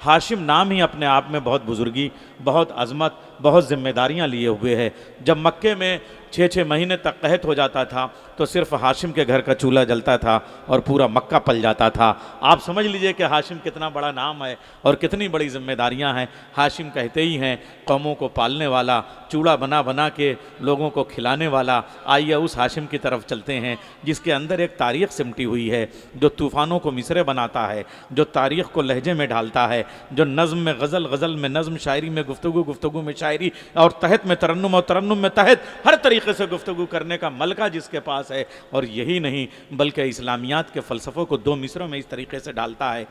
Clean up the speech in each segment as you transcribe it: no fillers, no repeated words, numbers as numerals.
हाशिम नाम ही अपने आप में बहुत बुजुर्गी, बहुत अजमत, बहुत जिम्मेदारियां लिए हुए है। जब मक्के में 6-6 महीने तक कहत हो जाता था तो सिर्फ हाशिम के घर का चूल्हा जलता था और पूरा मक्का पल जाता था। आप समझ लीजिए कि हाशिम कितना बड़ा नाम है और कितनी बड़ी जिम्मेदारियां हैं। हाशिम कहते ही हैं कौमों को पालने वाला, चूड़ा बना बना के लोगों को खिलाने वाला। आइए उस हाशिम की तरफ चलते हैं जिसके अंदर एक तारीख़ सिमटी हुई है, जो तूफ़ानों को मिसरे बनाता है, जो तारीख़ को लहजे में ढालता है, जो नज़्म में गज़ल, गज़ल में नज़्म, शायरी में गुफ्तगू, गुफ्तगू में शायरी और तहत में तरन्नुम और तरन्नुम में तहत, हर तरीके से गुफ्तगू करने का मलका जिसके पास है। और यही नहीं बल्कि इस्लामियात के फ़लसफ़ों को 2 मिसरों में इस तरीके से डालता है।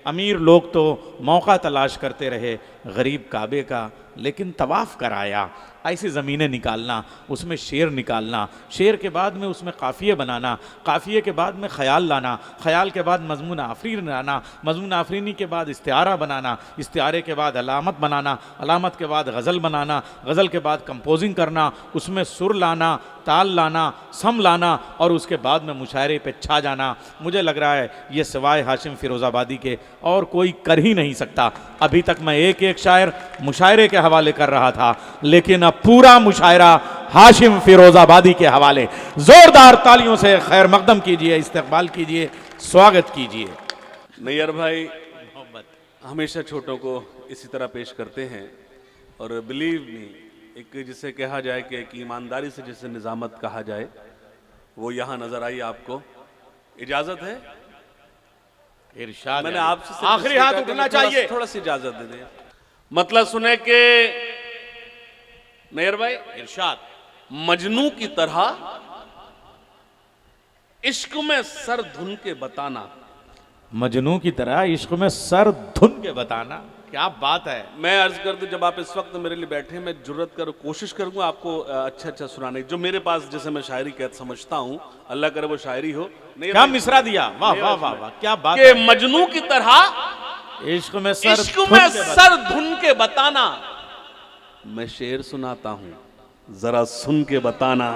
अमीर लोग तो मौका तलाश करते रहे गरीब काबे का, लेकिन तवाफ़ कराया। ऐसी ज़मीनें निकालना, उसमें शेर निकालना, शेर के बाद में उसमें काफ़िए बनाना, काफ़िए के बाद में ख़याल लाना, ख़याल के बाद मज़मून आफरीन लाना, मज़मून आफरीनी के बाद इस्तिआरा बनाना, इस्तिआरे के बाद अलामत बनाना, अलामत के बाद गज़ल बनाना, गज़ल के बाद कंपोजिंग करना, उसमें सुर लाना, ताल लाना, सम लाना और उसके बाद में मुशायरे पे छा जाना। मुझे लग रहा है ये सिवाय हाशिम फ़िरोज़ाबादी के और कोई कर ही नहीं सकता। अभी तक मैं एक एक शायर मुशायरे के हवाले कर रहा था, लेकिन अब पूरा मुशायरा हाशिम फ़िरोज़ाबादी के हवाले। ज़ोरदार तालियों से खैर मकदम कीजिए, इस्तकबाल कीजिए, स्वागत कीजिए। नैयर भाई हमेशा छोटों को इसी तरह पेश करते हैं और बिलीव मी, एक जिसे कहा जाए कि एक ईमानदारी से जिसे निज़ामत कहा जाए, वो यहाँ नजर आई आपको। इजाजत है? इरशाद मैंने आपसे आखिरी हाथ उठना चाहिए, थोड़ा सी इजाजत दे दें। मतलब सुने के नैयर भाई, इरशाद। मजनू की तरह इश्क में सर धुन के बताना। मजनू की तरह इश्क में सर धुन के बताना, क्या बात है। मैं अर्ज कर दूं, जब आप इस वक्त मेरे लिए बैठे, मैं जुर्रत कर कोशिश करूंगा आपको अच्छा अच्छा सुनाने, जो मेरे पास जैसे मैं शायरी कहत समझता हूं, अल्लाह करे वो शायरी हो। क्या मिसरा दिया, वाह वाह वाह वाह, क्या बात है। मजनू की तरह इश्क में सर धुन के बताना, मैं शेर सुनाता हूं, जरा सुन के बताना।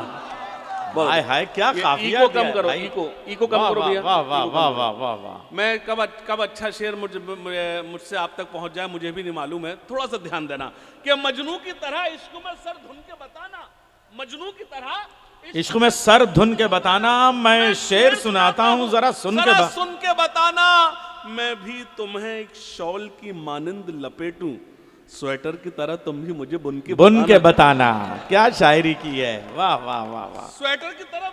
हाय हाय, क्या काफिया इको कम करो, इको कम करो भैया। वाह वाह वाह वाह वाह वाह। मैं कब अच्छा शेर मुझसे आप तक पहुंच जाए मुझे भी नहीं मालूम है। थोड़ा सा ध्यान देना कि मजनू की तरह इश्क में सर धुन के बताना, मजनू की तरह इश्क में सर धुन के बताना, मैं शेर सुनाता हूँ जरा सुन के बताना। मैं भी तुम्हें एक शॉल की मानंद लपेटूं, स्वेटर की तरह तुम भी मुझे बुन के बताना। क्या शायरी की है, वाह वाह वाह वाह। स्वेटर की तरह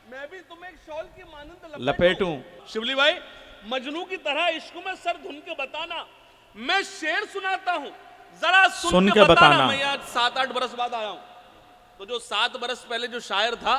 मैं भी तुम्हें एक शॉल की मानंद लपेटूं। शिवली भाई, मजनू की तरह इश्क में सर धुन के बताना, मैं शेर सुनाता हूँ, जरा सुन के बताना। मैं आज 7-8 बरस बाद आया हूँ, तो जो 7 बरस पहले जो शायर था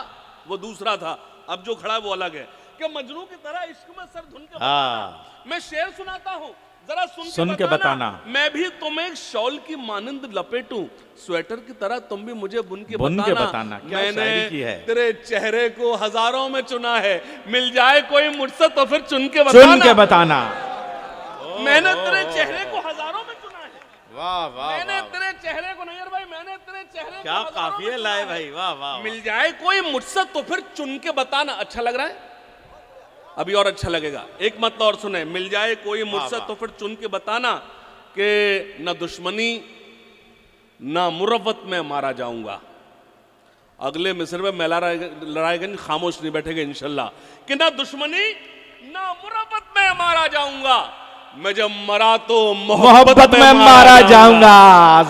वो दूसरा था, अब जो खड़ा है वो अलग है। कि मजनू की तरह इश्क में सर धुन के बताना, मैं शेर सुनाता हूँ, जरा सुन के बताना। मैं भी तुम्हें एक शॉल की मानंद लपेटूं, स्वेटर की तरह तुम भी मुझे बुन के बताना। क्या शायरी की है। तेरे चेहरे को हजारों में चुना है, मिल जाए कोई मुझसे तो फिर चुन के बताना। मैंने तेरे चेहरे को हजारों में चुना है। वाह वाह। मैंने तेरे चेहरे को, नैयर भाई, मैंने तेरे चेहरे क्या काफिये लाए भाई, वाह वाह। मिल जाए कोई मुझसे तो फिर चुन के बताना। अच्छा लग रहा है? अभी और अच्छा लगेगा, एक मतलब और सुने। मिल जाए कोई मुझसे तो फिर चुन के बताना कि न दुश्मनी न मुरव्वत में मारा जाऊंगा। अगले मिस्र में मैं लड़ाएगा, खामोश नहीं बैठेगा इंशाल्लाह। कि न दुश्मनी न मुरव्वत में मारा जाऊंगा, मैं जब मरा तो मोहब्बत में मारा जाऊंगा।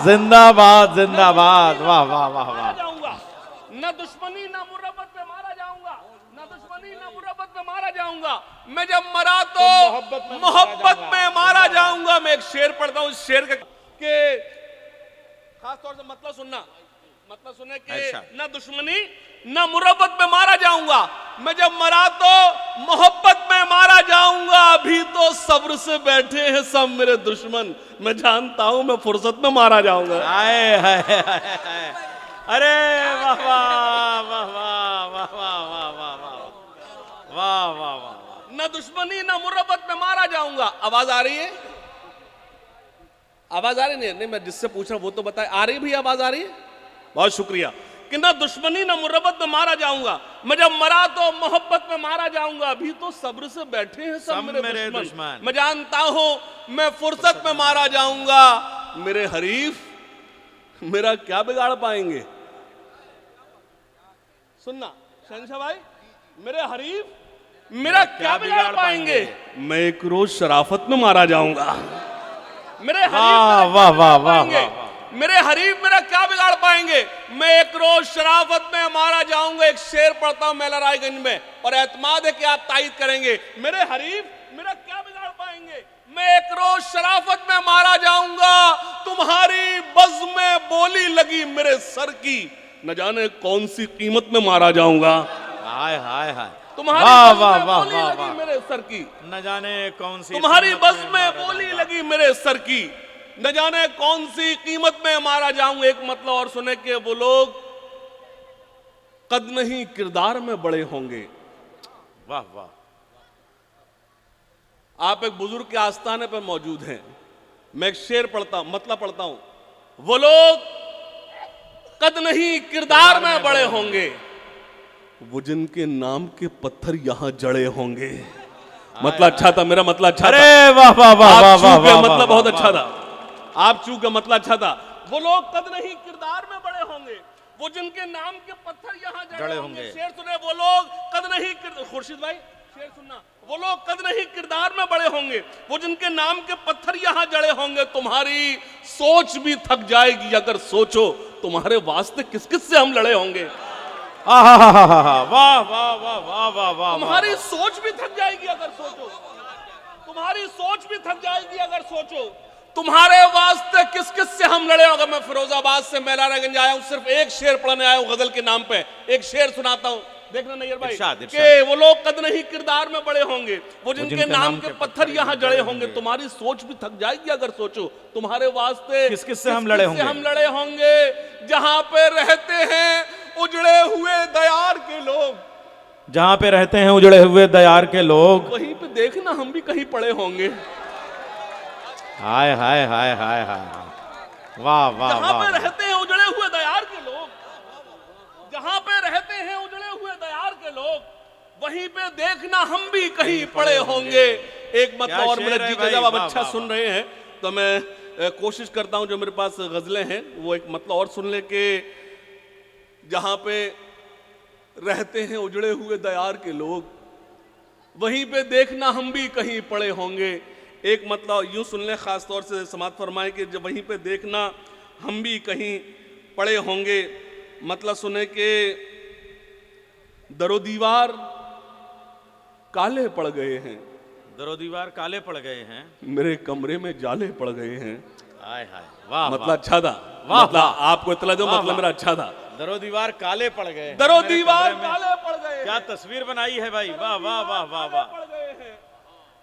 जिंदाबाद जिंदाबाद, वाह वाह वाह वाह। न दुश्मनी न मुरव्वत में मारा जाऊंगा, न दुश्मनी न मुरव्वत में मारा जाऊंगा, मैं जब मरा तो मोहब्बत में मारा जाऊंगा। मैं एक शेर पढ़ता हूं, इस शेर के खास तौर से मतलब सुनना, मतलब सुने कि न दुश्मनी न मुरव्वत में मारा जाऊंगा, मैं जब मरा तो मोहब्बत में मारा जाऊंगा। अभी तो सब्र से बैठे हैं सब मेरे दुश्मन, मैं जानता हूं मैं फुर्सत में मारा जाऊंगा। अरे वाह वाह वाह वाह वाह वाह वाह वाह वाह वाह वाह। न दुश्मनी न मुरव्वत में मारा जाऊंगा। आवाज आ रही है? आवाज आ रही नहीं? मैं जिससे पूछ रहा हूं वो तो बताए। आ रही भी आवाज आ रही है? बहुत शुक्रिया। कि न दुश्मनी न मुरव्वत में मारा जाऊंगा, मैं जब मरा तो मोहब्बत में मारा जाऊंगा। अभी तो सब्र से बैठे हैं सब मेरे दुश्मन, मैं जानता हूं मैं फुर्सत में मारा जाऊंगा, मेरे हरीफ मेरा क्या बिगाड़ पाएंगे। सुनना शहंशाह भाई, मेरे हरीफ मेरा क्या बिगाड़ पाएंगे। मैं एक रोज शराफत में मारा जाऊंगा, मेरे हरीफ वाह वाह वाह, मेरे हरीफ मेरा क्या बिगाड़ पाएंगे। मैं एक रोज शराफत में मारा जाऊंगा। एक शेर पढ़ता हूं मेला रायगंज में, और एतमाद है कि आप तायद करेंगे। मेरे हरीफ मेरा क्या बिगाड़ पाएंगे। मैं एक रोज शराफत में मारा जाऊंगा, तुम्हारी बज़्म में बोली लगी मेरे सर की, न जाने कौन सी कीमत में मारा जाऊंगा। हाय हाय हाय, तुम्हारी वाह बज़्म वाह में वाह बोली वाह लगी वाह, मेरे सर की, न जाने कौन सी तुम्हारी कीमत बज़्म में मारा बोली जाऊंगा। लगी मेरे सर की, न जाने कौन सी कीमत में मारा जाऊंगा। एक मतलब और सुने कि वो लोग कद नहीं किरदार में बड़े होंगे। वाह वाह, आप एक बुजुर्ग के आस्थाने पर मौजूद हैं। मैं एक शेर पढ़ता हूं, मतलब पढ़ता हूं। वो लोग कद नहीं किरदार में बड़े होंगे, वो जिनके नाम के पत्थर यहां जड़े होंगे। मतलब अच्छा था, मेरा मतलब अच्छा था। अरे वाह वाह वाह वाह वाह, मतलब बहुत अच्छा था। आप चूक का मतलब अच्छा था। वो लोग कद नहीं किरदार में बड़े होंगे, वो जिनके नाम के पत्थर यहाँ जड़े होंगे। शेर सुने, वो लोग कद नहीं खुर्शीद भाई शेर सुनना, वो लोग कद नहीं किरदार में बड़े होंगे, वो जिनके नाम के पत्थर यहाँ जड़े होंगे। तुम्हारी सोच भी थक जाएगी अगर सोचो, तुम्हारे वास्ते किस किस से हम लड़े होंगे। वाह वाह वाह वाह वाह वाह, तुम्हारी सोच भी थक जाएगी अगर सोचो, तुम्हारी सोच भी थक जाएगी अगर सोचो, तुम्हारे वास्ते किस किस से हम लड़े होंगे। मैं फिरोजाबाद से मेला रायगंज आया हूं, सिर्फ एक शेर पढ़ने आया हूं गजल के नाम पे। एक शेर सुनाता हूं, देखना नैयर भाई, कि वो लोग कद नहीं किरदार में बड़े होंगे, वो जिनके नाम के पत्थर यहाँ जड़े होंगे। तुम्हारी सोच भी थक जाएगी अगर सोचो, तुम्हारे वास्ते किस किस से हम लड़े होंगे। हम लड़े होंगे जहां पे रहते हैं उजड़े हुए दयार के लोग, जहां पे रहते हैं उजड़े हुए दयार के लोग, वहीं पे देखना हम भी कहीं पड़े होंगे। हाय हाय हाय हाय हाय, वाह वाह, जहां पे रहते हैं उजड़े हुए दयार के लोग, जहां पे रहते हैं उजड़े हुए दयार के लोग, वहीं पे देखना हम भी कहीं पड़े होंगे। एक मतलब और मेरे जी जब आप अच्छा सुन रहे हैं तो मैं कोशिश करता हूं, जो मेरे पास गजलें हैं वो एक मतलब और सुन ले के, जहां पे रहते हैं उजड़े हुए दयार के लोग, वहीं पे देखना हम भी कहीं पड़े होंगे। एक मतलब यूं सुन ले, खास तौर से समात फरमाए कि जब वहीं पे देखना हम भी कहीं पड़े होंगे। मतलब सुने कि दरो दीवार काले पड़ गए हैं, दरो दीवार काले पड़ गए हैं, मेरे कमरे में जाले पड़ गए हैं। हाय हाय, वाह, मतलब अच्छा था, वाह, मतलब आपको इतना दो, मतलब मेरा अच्छा था। दरो दीवार काले पड़ गए, दरो दीवार काले पड़ गए, क्या तस्वीर बनाई है भाई, वाह वाह वाह वाह वाह।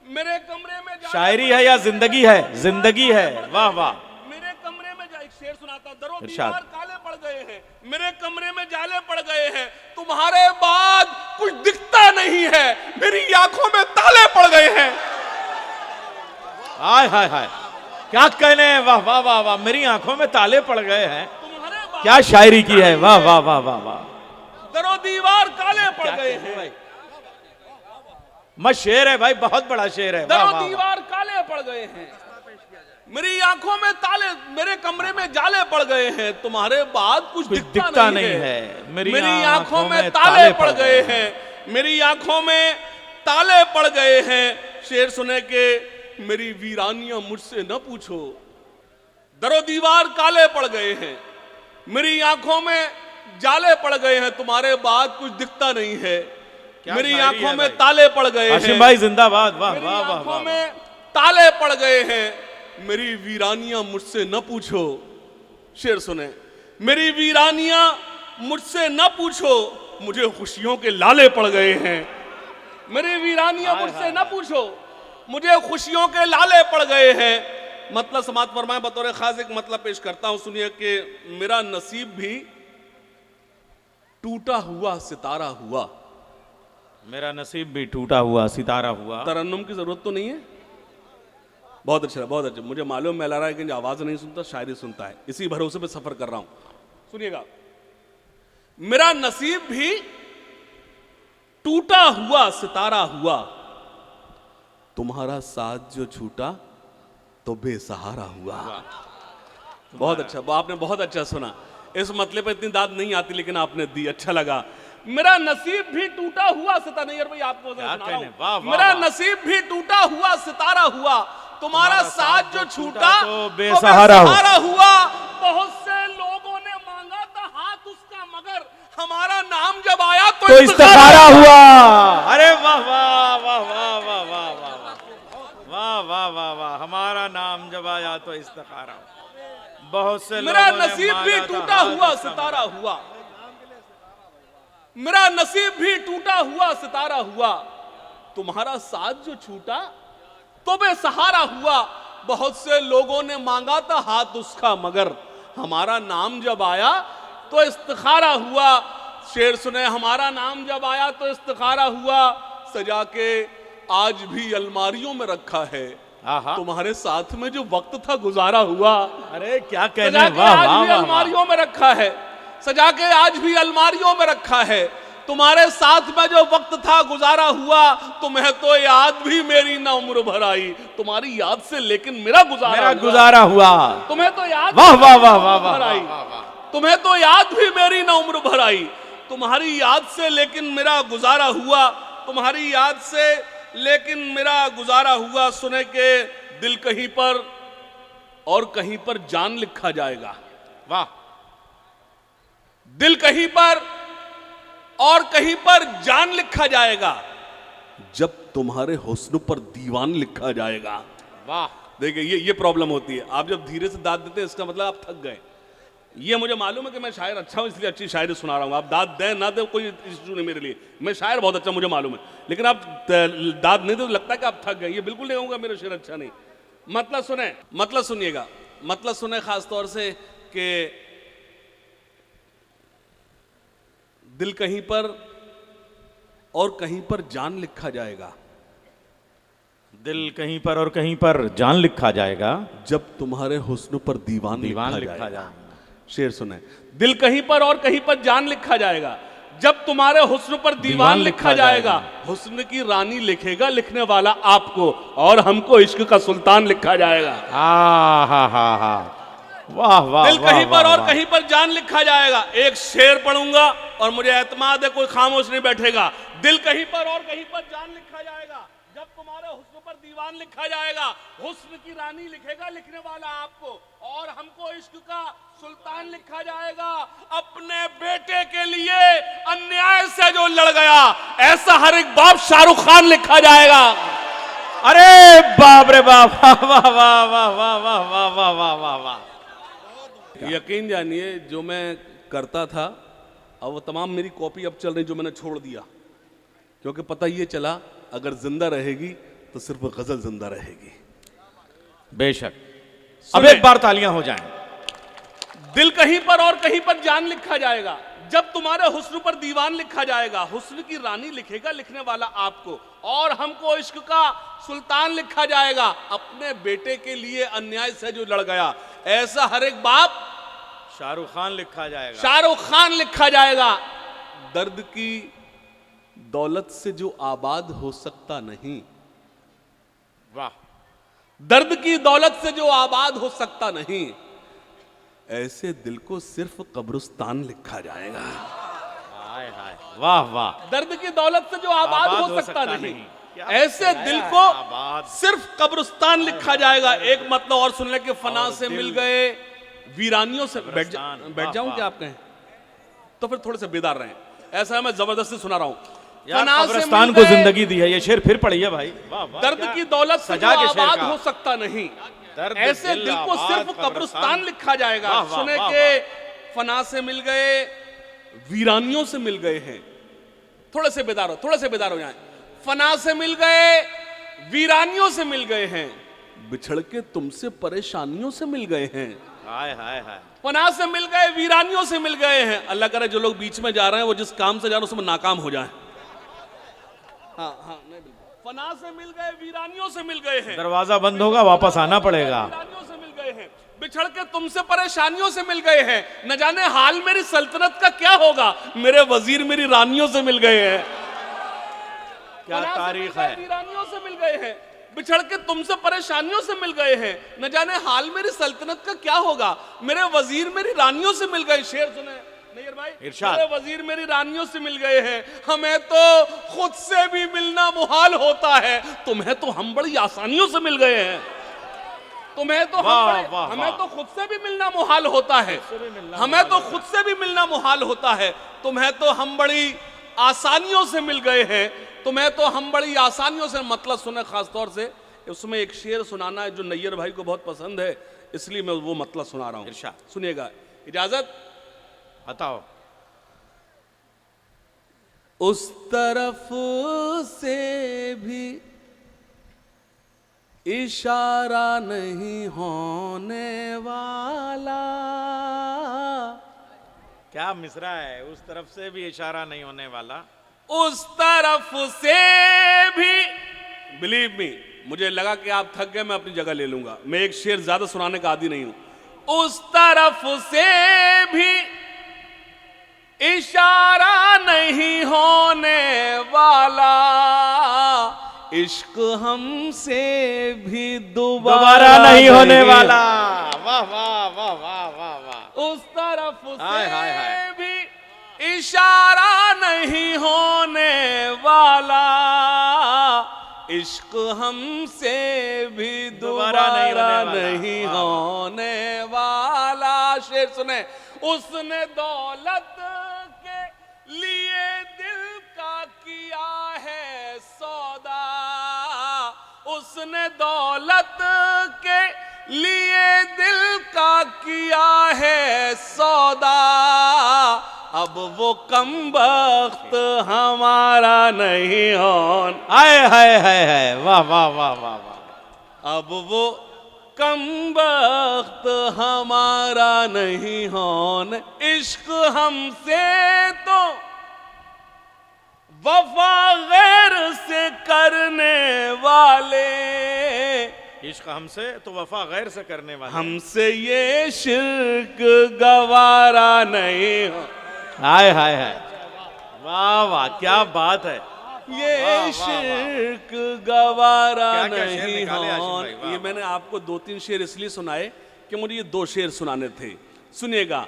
मेरे कमरे में शायरी है या जिंदगी है, जिंदगी है, वाह वाह। मेरे कमरे में एक शेर सुनाता, दरो दीवार काले पड़ गए हैं, मेरे कमरे में जाले पड़ गए हैं, तुम्हारे बाद कुछ दिखता नहीं है, मेरी आंखों में ताले पड़ गए हैं। हाय हाय हाय, क्या कहने हैं, वाह वाह वाह वाह, मेरी आंखों में ताले पड़ गए हैं, क्या शायरी की है, वाह वाह वाह वाह वाह। दरो दीवार काले पड़ गए हैं भाई, मस्त शेर है भाई, बहुत बड़ा शेर है। दरो दीवार काले पड़ गए हैं, मेरी आंखों में ताले, मेरे कमरे में जाले पड़ गए हैं, तुम्हारे बाद कुछ दिखता नहीं है, मेरी आंखों में ताले पड़ गए हैं, मेरी आंखों में ताले पड़ गए हैं। शेर सुने के, मेरी वीरानियां मुझसे न पूछो, दरो दीवार काले पड़ गए हैं, मेरी आंखों में जाले पड़ गए हैं, तुम्हारे बाद कुछ दिखता नहीं है, मेरी आंखों में ताले पड़ गए हैं। हाशिम भाई जिंदाबाद, वाह वाह वाह। आंखों में ताले पड़ गए हैं, मेरी वीरानियां मुझसे न पूछो। शेर सुने, मेरी वीरानियां मुझसे न पूछो, मुझे खुशियों के लाले पड़ गए हैं, मेरी वीरानियां मुझसे न पूछो, मुझे खुशियों के लाले पड़ गए हैं। मतलब समात फरमाए बतौर खास एक मतलब पेश करता हूं, सुनिए कि मेरा नसीब भी टूटा हुआ सितारा हुआ, मेरा नसीब भी टूटा हुआ सितारा हुआ। तरन्नुम की जरूरत तो नहीं है। बहुत अच्छा, बहुत अच्छा। मुझे मालूम मेला रायगंज आवाज नहीं सुनता, शायरी सुनता है, इसी भरोसे पे सफर कर रहा हूं। सुनिएगा, मेरा नसीब भी टूटा हुआ सितारा हुआ, तुम्हारा साथ जो छूटा तो बेसहारा हुआ। बहुत अच्छा, आपने बहुत अच्छा सुना। इस मतले पर इतनी दाद नहीं आती लेकिन आपने दी, अच्छा लगा। मेरा नसीब भी टूटा हुआ सितारा, नहीं यार भाई आपको सुना रहा हूं। मेरा नसीब भी टूटा हुआ सितारा हुआ, तुम्हारा साथ जो छूटा तो बेसहारा हुआ। बहुत से लोगों ने मांगा था हाथ उसका, मगर हमारा नाम जब आया तो इस्तिखारा हुआ। अरे वाह वाह वाह वाह वाह वाह वाह वाह वाह वाह वाह, हमारा नाम जब आया तो इस्तिखारा। बहुत से मेरा नसीब भी टूटा हुआ सितारा हुआ, मेरा नसीब भी टूटा हुआ सितारा हुआ, तुम्हारा साथ जो छूटा तो बेसहारा हुआ। बहुत से लोगों ने मांगा था हाथ उसका, मगर हमारा नाम जब आया तो इस्तिखारा हुआ। शेर सुने, हमारा नाम जब आया तो इस्तिखारा हुआ, सजा के आज भी अलमारियों में रखा है, तुम्हारे साथ में जो वक्त था गुजारा हुआ। अरे क्या कहने, सजा के आज भी अलमारियों में रखा है, सजा के आज भी अलमारियों में रखा है, तुम्हारे साथ में जो वक्त था गुजारा हुआ। तुम्हें तो याद भी मेरी ना उम्र भर आई, तुम्हारी याद से लेकिन मेरा गुजारा हुआ। तुम्हें तो याद वाह वाह वाह वाह वाह आई, तुम्हें तो याद भी मेरी ना उम्र भर आई, तुम्हारी याद से लेकिन मेरा गुजारा हुआ, तुम्हारी याद से लेकिन मेरा गुजारा हुआ। सुने के दिल कहीं पर और कहीं पर जान लिखा जाएगा। वाह, दिल कहीं पर और कहीं पर जान लिखा जाएगा, जब तुम्हारे हुस्न पर दीवान लिखा जाएगा। वाह, देखिए ये प्रॉब्लम होती है, आप जब धीरे से दाद देते हैं इसका मतलब आप थक गए। ये मुझे मालूम है कि मैं शायर अच्छा हूं इसलिए अच्छी शायरी सुना रहा हूं, आप दाद दें ना दें कोई इश्यू नहीं मेरे लिए, मैं शायर बहुत अच्छा मुझे मालूम है, लेकिन आप दाद नहीं दे तो लगता है कि आप थक गए। ये बिल्कुल नहीं कहूंगा मेरा शेर अच्छा नहीं। मतलब सुने, मतलब सुनिएगा, मतलब सुने खास तौर से कि दिल कहीं पर और कहीं पर जान लिखा जाएगा, दिल कहीं पर और कहीं पर जान लिखा जाएगा, जब तुम्हारे हुस्न पर दीवान लिखा जाएगा। शेर सुने, दिल कहीं पर और कहीं पर जान लिखा जाएगा, जब तुम्हारे हुस्न पर दीवान लिखा जाएगा। हुस्न की रानी लिखेगा लिखने वाला आपको, और हमको इश्क का सुल्तान लिखा जाएगा। वाह वाह, दिल कहीं पर और कहीं पर जान लिखा जाएगा। एक शेर पढ़ूंगा और मुझे एतमाद है कोई खामोश नहीं बैठेगा। दिल कहीं पर और कहीं पर जान लिखा जाएगा, जब तुम्हारे हुस्न पर दीवान लिखा जाएगा। हुस्न की रानी लिखेगा लिखने वाला आपको, और हमको इश्क का सुल्तान लिखा जाएगा। अपने बेटे के लिए अन्याय से जो लड़ गया, ऐसा हर एक बाप शाहरुख खान लिखा जाएगा। अरे बाप रे बाप, वाह वाह वाह वाह वाह वाह वाह वाह वाह वाह। यकीन जानिए जो मैं करता था अब वो तमाम मेरी कॉपी अब चल रही जो मैंने छोड़ दिया, क्योंकि पता ये चला अगर जिंदा रहेगी तो सिर्फ गजल जिंदा रहेगी। बेशक, अब एक बार तालियां हो जाएं। दिल कहीं पर और कहीं पर जान लिखा जाएगा, जब तुम्हारे हुस्न पर दीवान लिखा जाएगा। हुस्न की रानी लिखेगा लिखने वाला आपको, और हमको इश्क का सुल्तान लिखा जाएगा। अपने बेटे के लिए अन्याय से जो लड़ गया, ऐसा हर एक बाप शाहरुख खान लिखा जाएगा, शाहरुख खान लिखा जाएगा। दर्द की दौलत से जो आबाद हो सकता नहीं, वाह, दर्द की दौलत से जो आबाद हो सकता नहीं, ऐसे दिल को सिर्फ कब्रिस्तान लिखा जाएगा। हाय हाय, वाह वाह। दर्द की दौलत से जो आबाद हो सकता नहीं, ऐसे दिल को सिर्फ कब्रिस्तान लिखा जाएगा। एक मतलब और सुन ले कि फना से मिल गए वीरानियों से। बैठ जाऊं क्या आप कहें तो फिर थोड़े से बेदार रहें, ऐसा है मैं जबरदस्ती सुना रहा हूं। कब्रिस्तान को जिंदगी दी है, ये शेर फिर पढ़िए भाई। दर्द की दौलत से जो आबाद हो सकता नहीं, ऐसे दिल को सिर्फ कब्रिस्तान लिखा जाएगा। सुने के फना से मिल गए वीरानियों से मिल गए हैं। थोड़े से बेदार हो, थोड़े से बेदार हो जाए। फना से मिल गए वीरानियों से मिल गए हैं, बिछड़ के तुमसे परेशानियों से मिल गए हैं। हाय हाय हाय। फना से मिल गए वीरानियों से मिल गए हैं। अल्लाह करे जो लोग बीच में जा रहे हैं वो जिस काम से जा रहे हैं उसमें नाकाम हो जाए। हाँ नहीं, फना से मिल गए वीरानियों से मिल गए हैं। दरवाजा बंद होगा, वापस आना पड़ेगा। वीरानियों से मिल गए हैं, बिछड़ के तुमसे परेशानियों से मिल गए हैं। न जाने हाल मेरी सल्तनत का क्या होगा, मेरे वजीर मेरी रानियों से मिल गए हैं। क्या तारीख है। वीरानियों से मिल गए हैं, बिछड़ के तुमसे परेशानियों से मिल गए हैं, न जाने हाल मेरी सल्तनत का क्या होगा। मेरे वजीर मेरी रानियों से मिल गए। शेर सुने नैयर भाई, मेरे वजीर मेरी रानियों से मिल गए हैं, हमें तो खुद से भी मिलना मुहाल होता है, तुम्हें तो हम बड़ी आसानियों से मिल गए हैं। तुम्हें तो हमें तो खुद से भी मिलना मुहाल होता है, हमें तो खुद से भी मिलना मुहाल होता है, तुम्हें तो हम बड़ी आसानियों से मिल गए हैं, तुम्हें तो हम बड़ी आसानियों से। मतलब सुने खास तौर से उसमें एक शेर सुनाना है जो नैयर भाई को बहुत पसंद है, इसलिए मैं वो मतलब सुना रहा हूं। सुनिएगा, इजाजत बताओ। उस तरफ से भी इशारा नहीं होने वाला। क्या मिसरा है, उस तरफ से भी इशारा नहीं होने वाला। उस तरफ से भी, बिलीव मी, मुझे लगा कि आप थक गए, मैं अपनी जगह ले लूंगा, मैं एक शेर ज्यादा सुनाने का आदी नहीं हूं। उस तरफ से भी इशारा नहीं होने वाला, इश्क हमसे भी दोबारा नहीं होने वाला। वाह वाह वाह वाह वाह वाह। उस तरफ से भी इशारा नहीं होने वाला, इश्क हमसे भी दोबारा नहीं होने वाला। शेर सुने, उसने दौलत के लिए दिल का किया है सौदा, उसने दौलत के लिए दिल का किया है सौदा, अब वो कमबख्त हमारा नहीं होन। हाय हाय हाय हाय, वाह वाह वाह वाह वाह। अब वो कमबख्त हमारा नहीं होन, इश्क हमसे तो वफा गैर से करने वाले, इश्क हमसे तो वफा गैर से करने वाले, हमसे ये शिर्क गवारा नहीं हो। हाय हाय हाय, वाह वाह, क्या बात है। ये शिर्क गवारा नहीं हो। ये मैंने आपको 2-3 शेर इसलिए सुनाए कि मुझे ये 2 शेर सुनाने थे। सुनिएगा,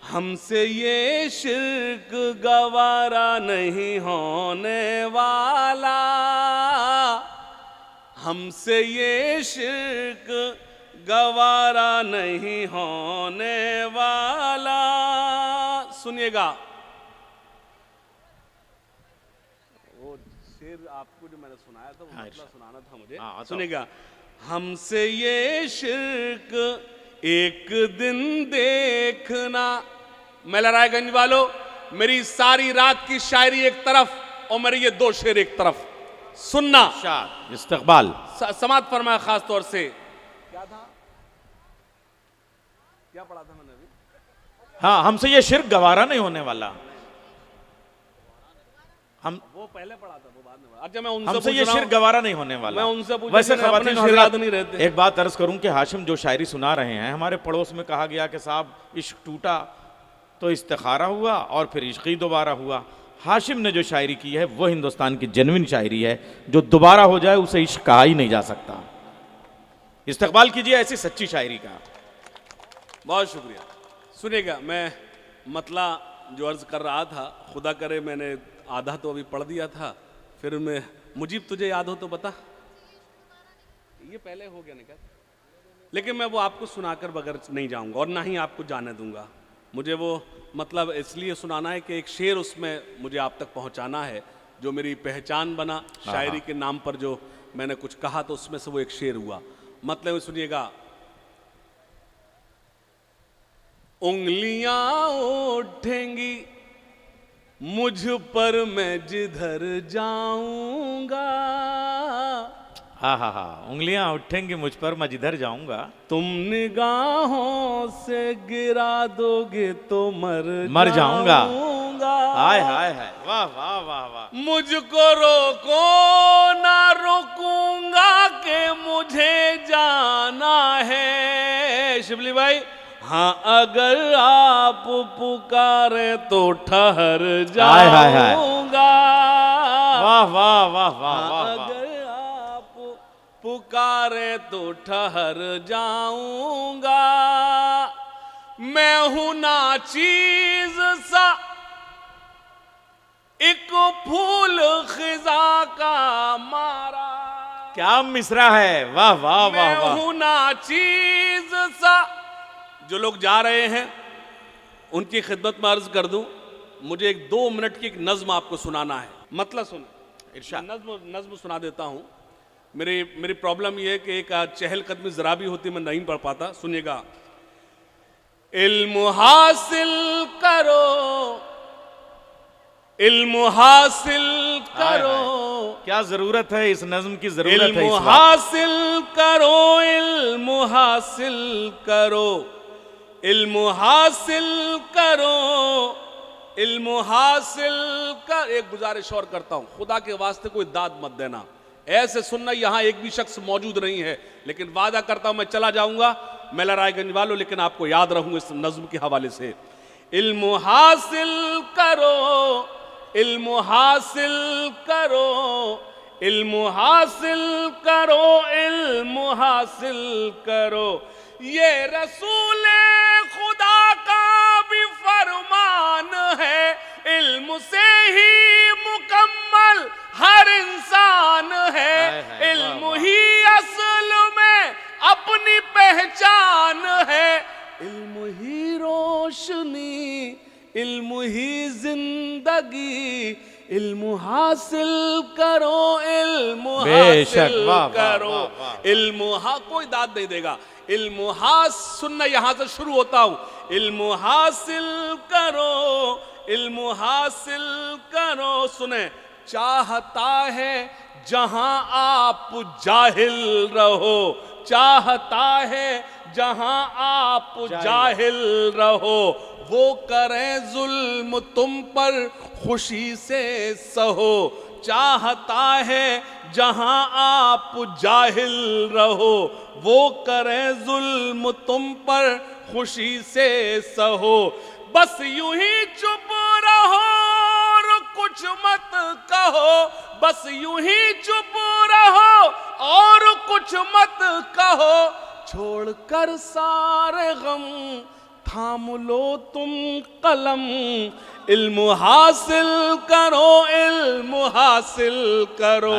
हमसे ये शिर्क गवारा नहीं होने वाला, हमसे ये शिर्क गवारा नहीं होने वाला। सुनिएगा, वो शेर आपको जो मैंने सुनाया था वो मतलब सुनाना था मुझे। सुनिएगा, हमसे ये शिर्क एक दिन देखना। मेलरायगंज वालों, मेरी सारी रात की शायरी एक तरफ और मेरे ये 2 शेर एक तरफ, सुनना। इस्तकबाल समात फरमाया खास तौर से। क्या था, क्या पढ़ा था मैंने अभी? हाँ, हमसे ये शिर्क गवारा नहीं होने वाला। हम वो पहले पढ़ा था, वो बाद में पढ़ा। अच्छा, मैं उनसे हमसे ये शिर्क गवारा नहीं होने वाला। मैं उनसे पूछा, वैसे ख़वातीन हज़रात नहीं रहते। एक बात अर्ज करूं कि हाशिम जो शायरी सुना रहे हैं, हमारे पड़ोस में कहा गया कि साहब इश्क टूटा तो इस्तिखारा हुआ और फिर इश्क ही दोबारा हुआ। हाशिम ने जो शायरी की है वो हिंदुस्तान की जेन्युइन शायरी है, जो दोबारा हो जाए उसे इश्क कहा ही नहीं जा सकता। इस्तकबाल कीजिए ऐसी सच्ची शायरी का। बहुत शुक्रिया। सुनिएगा, मैं मतला जो अर्ज कर रहा था, खुदा करे मैंने आधा तो अभी पढ़ दिया था, फिर मैं मुजीब तुझे याद हो तो बता। ये पहले हो गया निकल, लेकिन मैं वो आपको सुनाकर बगैर नहीं जाऊंगा और ना ही आपको जाने दूंगा। मुझे वो मतलब इसलिए सुनाना है कि एक शेर उसमें मुझे आप तक पहुंचाना है, जो मेरी पहचान बना शायरी के नाम पर। जो मैंने कुछ कहा तो उसमें से वो एक शेर हुआ। मतलब सुनिएगा, उंगलियां उठेंगी मुझ पर मैं जिधर जाऊंगा। हाँ हाँ हाँ, उंगलियां उठेंगी मुझ पर मैं जिधर जाऊंगा। तुम निगाहों से गिरा दोगे तो मर जाऊंगा। हाय हाय हाय, वाह वाह वाह वाह। मुझको रोको ना रोकूंगा के मुझे जाना है। शिबली भाई, हाँ अगर आप पुकारे तो ठहर जाऊंगा। वाह वाह वाह वाह वाह। अगर आप पुकारे तो ठहर जाऊंगा, मैं हूं ना चीज सा एक फूल खिजा का मारा। क्या मिसरा है, वाह वाह वाह मैं वाह। हूं ना चीज सा। जो लोग जा रहे हैं उनकी खिदमत में अर्ज कर दूं, मुझे एक 2 मिनट की एक नज्म आपको सुनाना है। मतलब सुन, इरशाद। नज्म सुना देता हूं। मेरी प्रॉब्लम यह है कि एक चहलकदमी जरा भी होती, मैं नहीं पढ़ पाता। सुनिएगा। इल्म हासिल करो, इल्म हासिल करो, क्या जरूरत है इस नज्म की, जरूरत है इल्म इस वक्त। हासिल करो, इल्म हासिल करो, इल्म हासिल करो, इल्म हासिल कर। एक गुजारिश और करता हूं, खुदा के वास्ते कोई दाद मत देना। ऐसे सुनना, यहां एक भी शख्स मौजूद नहीं है, लेकिन वादा करता हूं मैं चला जाऊंगा मेला रायगंज वालों, लेकिन आपको याद रहूंगा इस नज्म के हवाले से। इल्म हासिल करो, इल्म हासिल करो, इल्म हासिल करो, इल्म हासिल करो, ये रसूल खुदा का भी फरमान है। इल्म से ही मुकम्मल हर इंसान है, इल्म ही असल में अपनी पहचान है, इल्म ही रोशनी, इल्म ही जिंदगी, इल्म हासिल करो, इल्म हासिल करो, इल्म कोई दाद नहीं देगा। इल्म सुनना, यहां से शुरू होता हूं। इल्म हासिल करो, इल्म हासिल करो, सुने। चाहता है जहां आप जाहिल रहो, चाहता है जहां आप जाहिल रहो, वो करें जुल्म तुम पर खुशी से सहो। चाहता है जहां आप जाहिल रहो, वो करें जुल्म तुम पर खुशी से सहो। बस यूं ही चुप रहो और कुछ मत कहो, बस यूं ही चुप रहो और कुछ मत कहो, छोड़कर सारे गम थाम लो तुम कलम। इल्म हासिल करो, इल्म हासिल करो,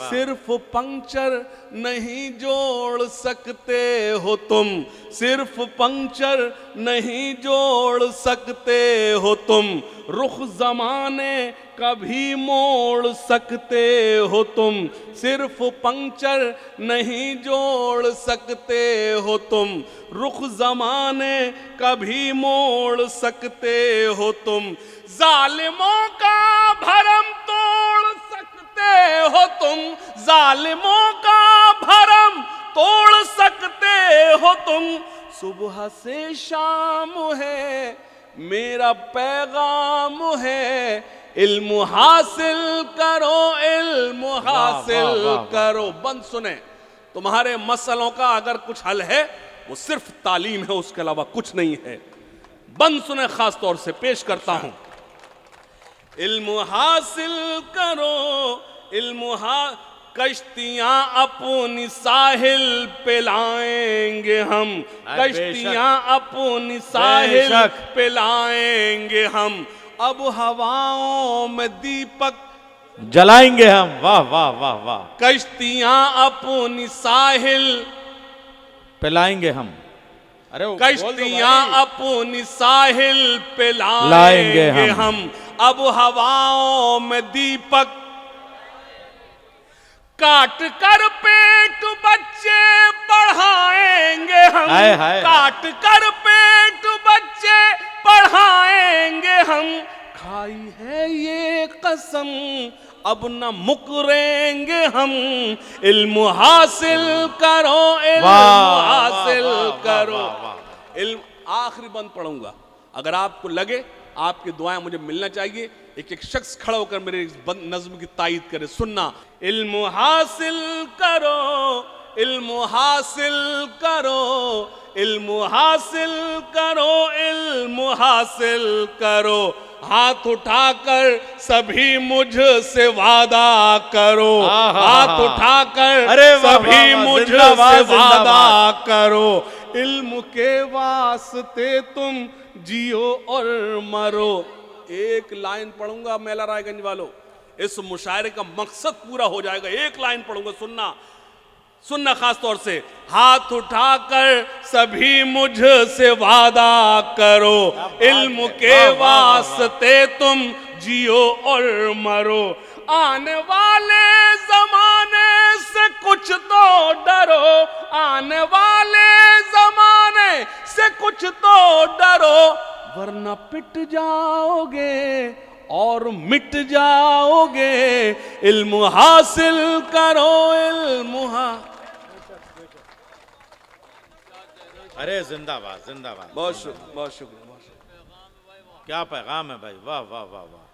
सिर्फ पंक्चर नहीं जोड़ सकते हो तुम, सिर्फ पंक्चर नहीं जोड़ सकते हो तुम, रुख जमाने कभी मोड़ सकते हो तुम, सिर्फ पंक्चर नहीं जोड़ सकते हो तुम, रुख जमाने कभी मोड़ सकते हो तुम, जालिमों का भरम तोड़ सकते हो तुम, जालिमों का भरम तोड़ सकते हो तुम, सुबह से शाम है मेरा पैगाम है, इल्म हासिल करो, इल्म हासिल करो। बंद सुने, तुम्हारे मसलों का अगर कुछ हल है वो सिर्फ तालीम है, उसके अलावा कुछ नहीं है। बंद सुने, खास तौर से पेश करता हूं। इल्म हासिल करो, कश्तियां अपनी साहिल पे लाएंगे हम, कश्तियां अपनी साहिल पे लाएंगे हम, अब हवाओं में दीपक जलाएंगे हम। वाह वाह वाह वाह। कश्तियां अपनी साहिल पे लाएंगे हम, अरे कश्तियां अपनी साहिल पे लाएंगे हम, अब हवाओं में दीपक काट कर पेट बच्चे पढ़ाएंगे हम, काट कर पेट बच्चे पढ़ाएंगे हम, खाई है ये कसम अब न मुकरेंगे हम, इल्म हासिल करो, इल्म हासिल करो। इल्म आखिरी बंद पढ़ूंगा, अगर आपको लगे आपकी दुआएं मुझे मिलना चाहिए, एक एक शख्स खड़ा होकर मेरे इस नज्म की तायीद करे। सुनना, इल्म हासिल करो, इल्म हासिल करो, इल्म हासिल करो, इल्म हासिल करो, हाथ उठाकर सभी मुझसे वादा करो, आहा। हाथ उठाकर अरे वाह, सभी वाह, वाह, मुझसे जिंदाबाद, वादा जिंदाबाद। करो, इल्म के वास्ते तुम जियो और मरो। एक लाइन पढ़ूंगा मेला रायगंज वालों, इस मुशायरे का मकसद पूरा हो जाएगा। एक लाइन पढ़ूंगा, सुनना खास तौर से। हाथ उठाकर सभी मुझसे वादा करो, इल्म के वास्ते तुम जियो और मरो, आने वाले जमाने से कुछ तो डरो, आने वाले जमाने से कुछ तो डरो, वरना पिट जाओगे और मिट जाओगे। इल्म हासिल करो, अरे जिंदाबाद जिंदाबाद। बहुत शुक्रिया, बहुत शुक्रिया। क्या पैगाम है भाई, वाह वाह वाह वाह।